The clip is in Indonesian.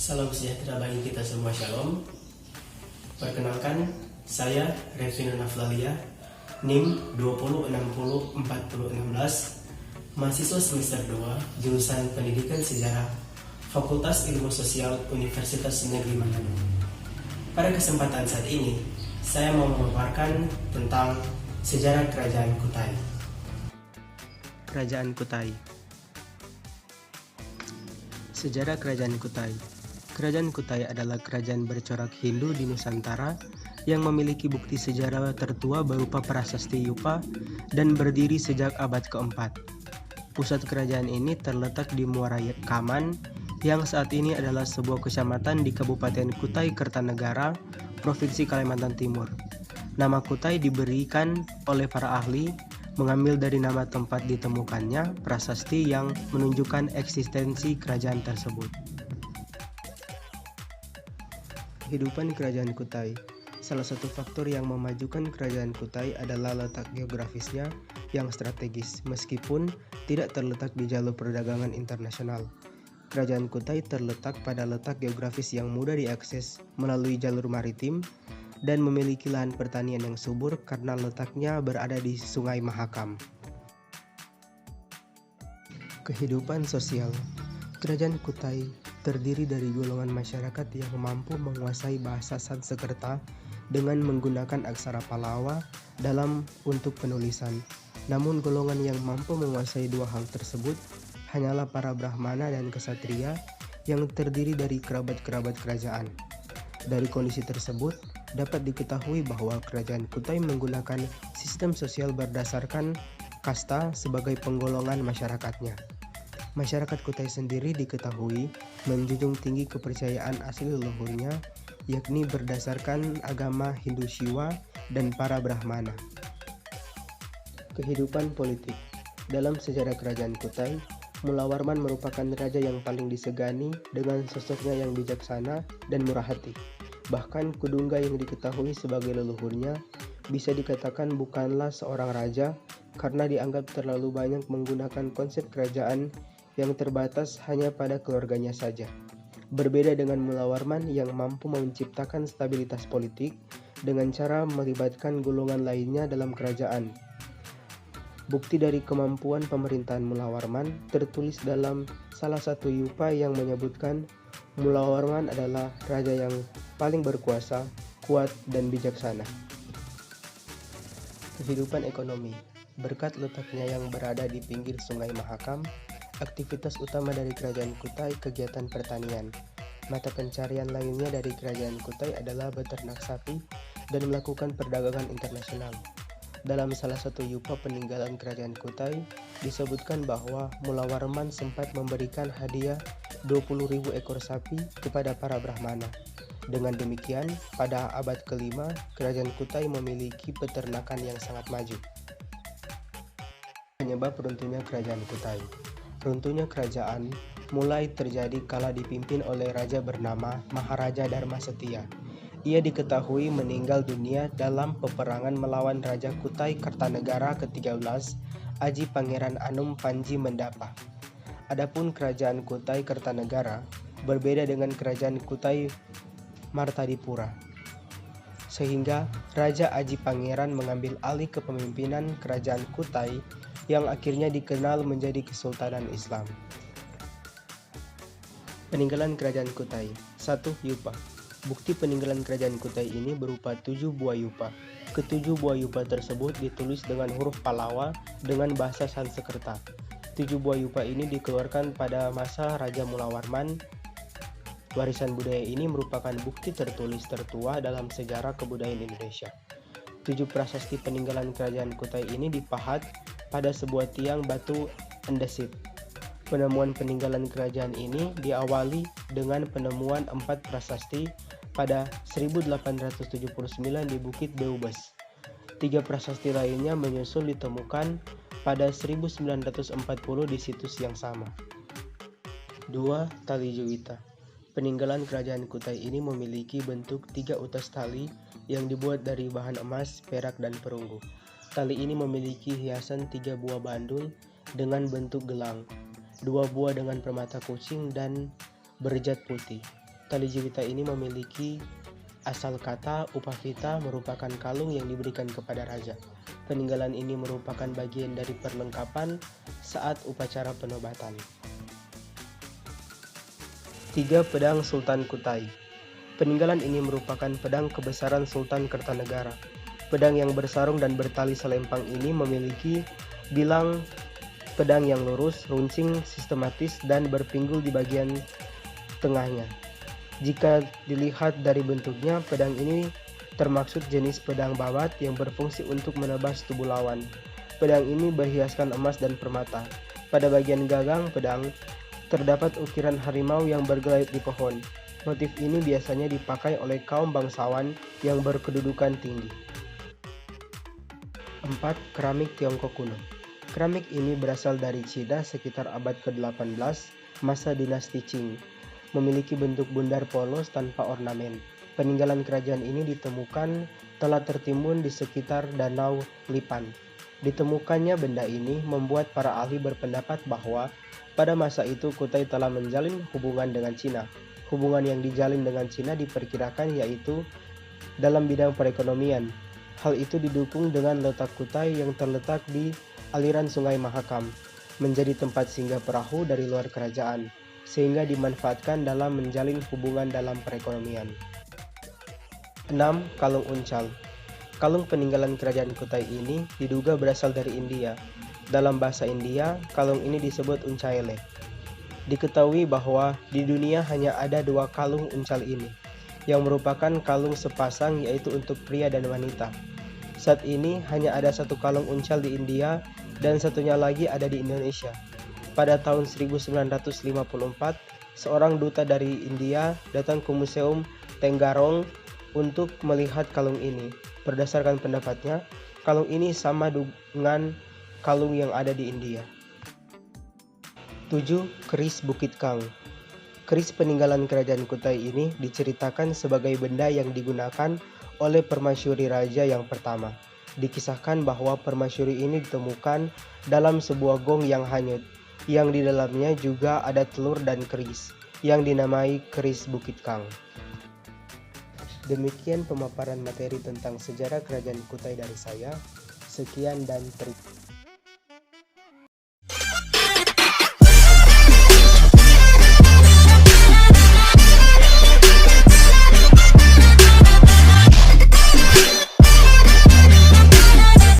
Salam sejahtera bagi kita semua, shalom. Perkenalkan, saya Revina Naflalia, NIM 20604016, mahasiswa semester 2, jurusan Pendidikan Sejarah, Fakultas Ilmu Sosial Universitas Negeri Manado. Pada kesempatan saat ini, saya mau memaparkan tentang sejarah Kerajaan Kutai. Kerajaan Kutai. Sejarah Kerajaan Kutai. Kerajaan Kutai adalah kerajaan bercorak Hindu di Nusantara yang memiliki bukti sejarah tertua berupa prasasti Yupa dan berdiri sejak abad keempat. Pusat kerajaan ini terletak di Muara Kaman yang saat ini adalah sebuah kecamatan di Kabupaten Kutai Kertanegara, Provinsi Kalimantan Timur. Nama Kutai diberikan oleh para ahli mengambil dari nama tempat ditemukannya prasasti yang menunjukkan eksistensi kerajaan tersebut. Kehidupan Kerajaan Kutai. Salah satu faktor yang memajukan Kerajaan Kutai adalah letak geografisnya yang strategis, meskipun tidak terletak di jalur perdagangan internasional. Kerajaan Kutai terletak pada letak geografis yang mudah diakses melalui jalur maritim dan memiliki lahan pertanian yang subur karena letaknya berada di Sungai Mahakam. Kehidupan sosial. Kerajaan Kutai terdiri dari golongan masyarakat yang mampu menguasai bahasa Sanskerta dengan menggunakan aksara Pallawa untuk penulisan. Namun golongan yang mampu menguasai dua hal tersebut hanyalah para Brahmana dan Ksatria yang terdiri dari kerabat-kerabat kerajaan. Dari kondisi tersebut, dapat diketahui bahwa Kerajaan Kutai menggunakan sistem sosial berdasarkan kasta sebagai penggolongan masyarakatnya. Masyarakat Kutai sendiri diketahui menjunjung tinggi kepercayaan asli leluhurnya, yakni berdasarkan agama Hindu Shiva dan para Brahmana. Kehidupan politik. Dalam sejarah Kerajaan Kutai, Mula Warman merupakan raja yang paling disegani dengan sosoknya yang bijaksana dan murah hati. Bahkan Kudungga yang diketahui sebagai leluhurnya bisa dikatakan bukanlah seorang raja karena dianggap terlalu banyak menggunakan konsep kerajaan yang terbatas hanya pada keluarganya saja. Berbeda dengan Mula Warman yang mampu menciptakan stabilitas politik dengan cara melibatkan golongan lainnya dalam kerajaan. Bukti dari kemampuan pemerintahan Mula Warman tertulis dalam salah satu yupa yang menyebutkan Mula Warman adalah raja yang paling berkuasa, kuat, dan bijaksana. Kehidupan ekonomi. Berkat letaknya yang berada di pinggir Sungai Mahakam, aktivitas utama dari Kerajaan Kutai kegiatan pertanian. Mata pencarian lainnya dari Kerajaan Kutai adalah beternak sapi dan melakukan perdagangan internasional. Dalam salah satu yupa peninggalan Kerajaan Kutai, disebutkan bahwa Mula Warman sempat memberikan hadiah 20.000 ekor sapi kepada para Brahmana. Dengan demikian, pada abad kelima, Kerajaan Kutai memiliki peternakan yang sangat maju. Penyebab runtuhnya Kerajaan Kutai. Runtuhnya kerajaan mulai terjadi kala dipimpin oleh raja bernama Maharaja Dharma Setia. Ia diketahui meninggal dunia dalam peperangan melawan Raja Kutai Kertanegara ke-13, Aji Pangeran Anum Panji Mendapa. Adapun Kerajaan Kutai Kertanegara berbeda dengan Kerajaan Kutai Martadipura, sehingga Raja Aji Pangeran mengambil alih kepemimpinan Kerajaan Kutai yang akhirnya dikenal menjadi Kesultanan Islam. Peninggalan Kerajaan Kutai. 1. Yupa. Bukti peninggalan Kerajaan Kutai ini berupa 7 buah yupa. Ketujuh buah yupa tersebut ditulis dengan huruf Pallawa dengan bahasa Sanskerta. 7 buah yupa ini dikeluarkan pada masa Raja Mula Warman. Warisan budaya ini merupakan bukti tertulis tertua dalam sejarah kebudayaan Indonesia. 7 prasasti peninggalan Kerajaan Kutai ini dipahat pada sebuah tiang batu endesit. Penemuan peninggalan kerajaan ini diawali dengan penemuan 4 prasasti pada 1879 di Bukit Beubes. 3 prasasti lainnya menyusul ditemukan pada 1940 di situs yang sama. 2. Tali Juwita. Peninggalan Kerajaan Kutai ini memiliki bentuk 3 utas tali yang dibuat dari bahan emas, perak, dan perunggu. Tali ini memiliki hiasan 3 buah bandul dengan bentuk gelang, 2 buah dengan permata kucing dan berjat putih. Tali jelita ini memiliki asal kata upavita merupakan kalung yang diberikan kepada raja. Peninggalan ini merupakan bagian dari perlengkapan saat upacara penobatan. 3. Pedang Sultan Kutai. Peninggalan ini merupakan pedang kebesaran Sultan Kertanegara. Pedang yang bersarung dan bertali selempang ini memiliki bilang pedang yang lurus, runcing, sistematis, dan berpinggul di bagian tengahnya. Jika dilihat dari bentuknya, pedang ini termaksud jenis pedang babat yang berfungsi untuk menebas tubuh lawan. Pedang ini berhiaskan emas dan permata. Pada bagian gagang pedang, terdapat ukiran harimau yang bergelayut di pohon. Motif ini biasanya dipakai oleh kaum bangsawan yang berkedudukan tinggi. 4. Keramik Tiongkok kuno. Keramik ini berasal dari Cina sekitar abad ke-18, masa dinasti Qing. Memiliki bentuk bundar polos tanpa ornamen. Peninggalan kerajaan ini ditemukan telah tertimbun di sekitar Danau Lipan. Ditemukannya benda ini membuat para ahli berpendapat bahwa pada masa itu Kutai telah menjalin hubungan dengan Cina. Hubungan yang dijalin dengan Cina diperkirakan yaitu dalam bidang perekonomian. Hal itu didukung dengan letak Kutai yang terletak di aliran Sungai Mahakam, menjadi tempat singgah perahu dari luar kerajaan, sehingga dimanfaatkan dalam menjalin hubungan dalam perekonomian. 6. Kalung uncal. Kalung peninggalan kerajaan Kutai ini diduga berasal dari India. Dalam bahasa India, kalung ini disebut uncaele. Diketahui bahwa di dunia hanya ada 2 kalung uncal ini, yang merupakan kalung sepasang yaitu untuk pria dan wanita. Saat ini hanya ada 1 kalung uncal di India dan satunya lagi ada di Indonesia. Pada tahun 1954, seorang duta dari India datang ke Museum Tenggarong untuk melihat kalung ini. Berdasarkan pendapatnya, kalung ini sama dengan kalung yang ada di India. 7. Keris Bukit Kang. Keris peninggalan kerajaan Kutai ini diceritakan sebagai benda yang digunakan oleh permasyuri raja yang pertama. Dikisahkan bahwa permasyuri ini ditemukan dalam sebuah gong yang hanyut, yang di dalamnya juga ada telur dan keris, yang dinamai keris Bukit Kang. Demikian pemaparan materi tentang sejarah kerajaan Kutai dari saya. Sekian dan terima kasih.